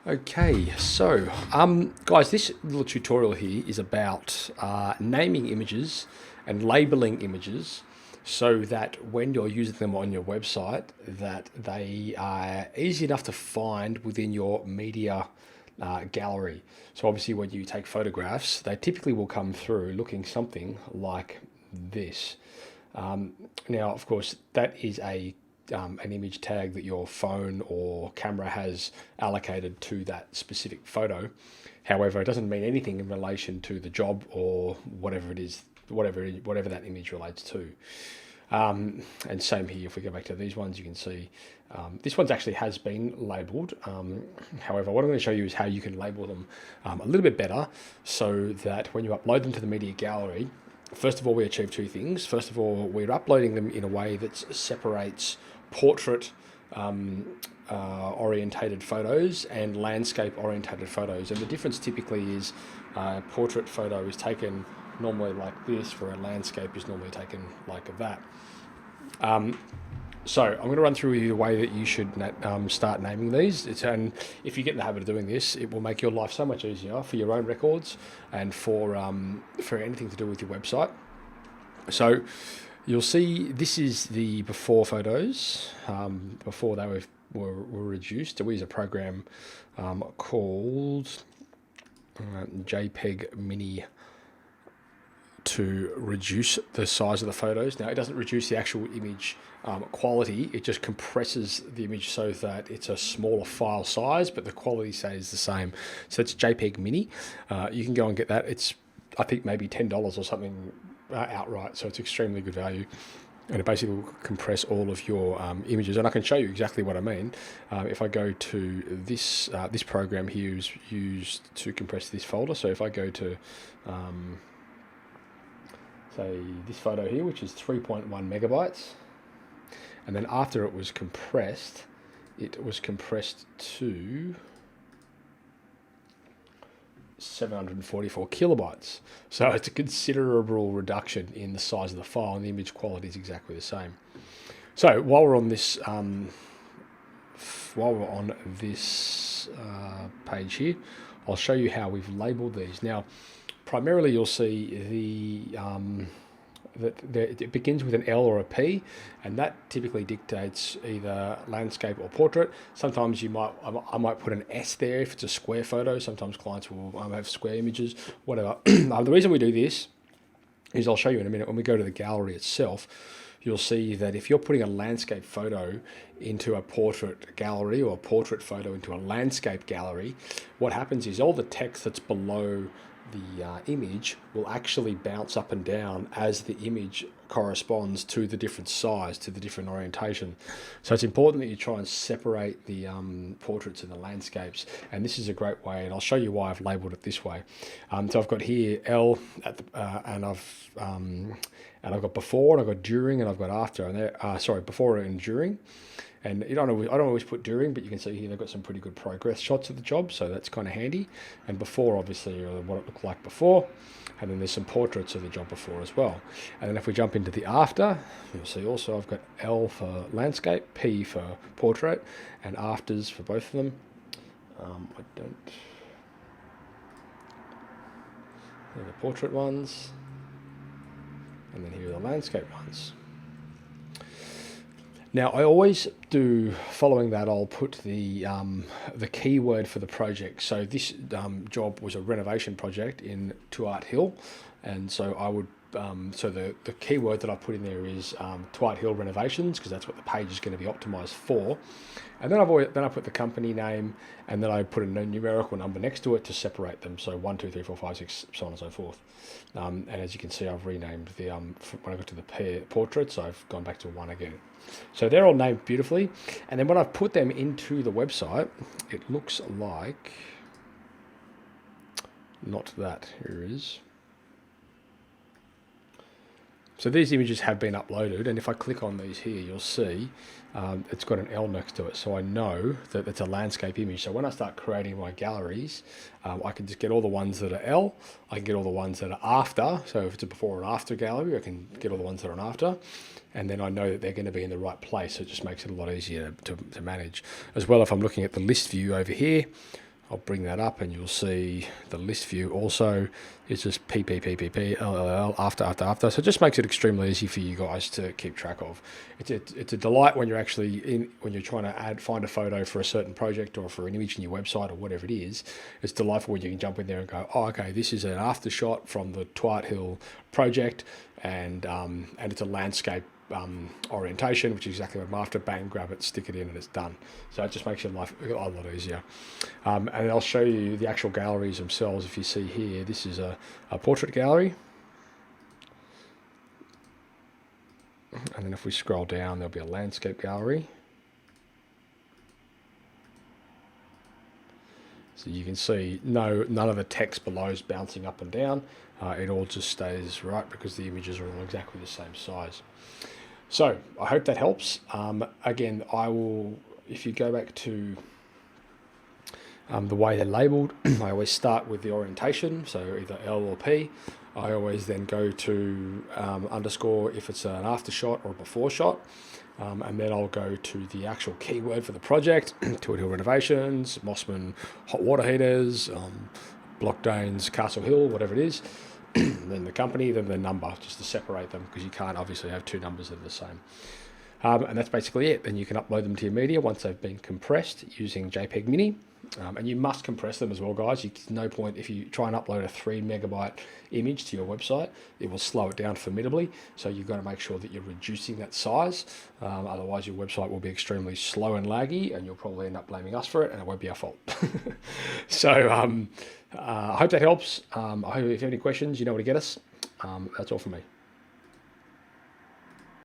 Okay, so guys, this little tutorial here is about naming images and labeling images so that when you're using them on your website, that they are easy enough to find within your media gallery. So obviously when you take photographs, they typically will come through looking something like this. Now, of course, that is an image tag that your phone or camera has allocated to that specific photo. However, it doesn't mean anything in relation to the job or whatever it is, whatever that image relates to. And same here, if we go back to these ones, you can see this one's actually has been labeled. However, what I'm going to show you is how you can label them a little bit better so that when you upload them to the media gallery, first of all, we achieve two things. First of all, we're uploading them in a way that separates portrait orientated photos and landscape orientated photos. And the difference typically is portrait photo is taken normally like this, where a landscape is normally taken like that. So I'm going to run through with you the way that you should start naming these. And if you get in the habit of doing this, it will make your life so much easier for your own records and for anything to do with your website. So you'll see this is the before photos, before they were reduced. We use a program called JPEG Mini to reduce the size of the photos. Now, it doesn't reduce the actual image quality, it just compresses the image so that it's a smaller file size, but the quality stays the same. So it's JPEG Mini. You can go and get that. It's, I think, maybe $10 or something outright, so it's extremely good value. And it basically will compress all of your images. And I can show you exactly what I mean. If I go to this, this program here is used to compress this folder. So if I go to say this photo here, which is 3.1 megabytes, and then after it was compressed to 744 kilobytes. So it's a considerable reduction in the size of the file, and the image quality is exactly the same. So while we're on this page here, I'll show you how we've labeled these. Now, primarily you'll see it begins with an L or a P, and that typically dictates either landscape or portrait. Sometimes I might put an S there if it's a square photo. Sometimes clients will have square images, whatever. The reason we do this is, I'll show you in a minute. When we go to the gallery itself, you'll see that if you're putting a landscape photo into a portrait gallery or a portrait photo into a landscape gallery, what happens is all the text that's below the image will actually bounce up and down as the image corresponds to the different size, to the different orientation. So it's important that you try and separate the portraits and the landscapes, and this is a great way, and I'll show you why I've labeled it this way. So I've got here L at the, and I've got before, and I've got during, and I've got after, and sorry, before and during. And I don't always put during, but you can see here they've got some pretty good progress shots of the job, so that's kind of handy. And before, obviously, what it looked like before, and then there's some portraits of the job before as well. And then if we jump into the after, you'll see also I've got L for landscape, P for portrait, and afters for both of them. They're the portrait ones, and then here are the landscape ones. Now, I always do, following that, I'll put the keyword for the project. So this job was a renovation project in Tuart Hill, and so I would, so the keyword that I put in there is Tuart Hill renovations, because that's what the page is going to be optimized for. And then I put the company name, and then I put a numerical number next to it to separate them. So 1, 2, 3, 4, 5, 6, so on and so forth. And as you can see, I've renamed the when I got to the portraits, I've gone back to 1 again. So they're all named beautifully. And then when I've put them into the website, it looks like, not that, here it is. So these images have been uploaded, and if I click on these here, you'll see it's got an L next to it, so I know that it's a landscape image. So when I start creating my galleries, I can just get all the ones that are L, I can get all the ones that are after, so if it's a before and after gallery, I can get all the ones that are an after, and then I know that they're going to be in the right place, so it just makes it a lot easier to manage. As well, if I'm looking at the list view over here, I'll bring that up and you'll see the list view also is just PPPPP, after. So it just makes it extremely easy for you guys to keep track of. It's a delight when you're actually when you're trying to find a photo for a certain project or for an image in your website or whatever it is. It's delightful when you can jump in there and go, oh, okay, this is an after shot from the Twilight Hill project, and it's a landscape orientation, which is exactly what I'm after. Bang, grab it, stick it in, and it's done. So it just makes your life a lot easier. And I'll show you the actual galleries themselves. If you see here, this is a portrait gallery. And then if we scroll down, there'll be a landscape gallery. So you can see none of the text below is bouncing up and down. It all just stays right because the images are all exactly the same size. So I hope that helps. Again, if you go back to the way they're labeled, I always start with the orientation, so either L or P. I always then go to underscore if it's an after shot or a before shot. And then I'll go to the actual keyword for the project, Twilight Hill renovations, Mossman hot water heaters, Block Danes, Castle Hill, whatever it is. Then the company, then the number, just to separate them, because you can't obviously have two numbers that are the same. And that's basically it. Then you can upload them to your media once they've been compressed using JPEG Mini. And you must compress them as well, guys. There's no point if you try and upload a 3 megabyte image to your website, it will slow it down formidably. So you've got to make sure that you're reducing that size. Otherwise, your website will be extremely slow and laggy, and you'll probably end up blaming us for it, and it won't be our fault. So I hope that helps. I hope if you have any questions, you know where to get us. That's all from me.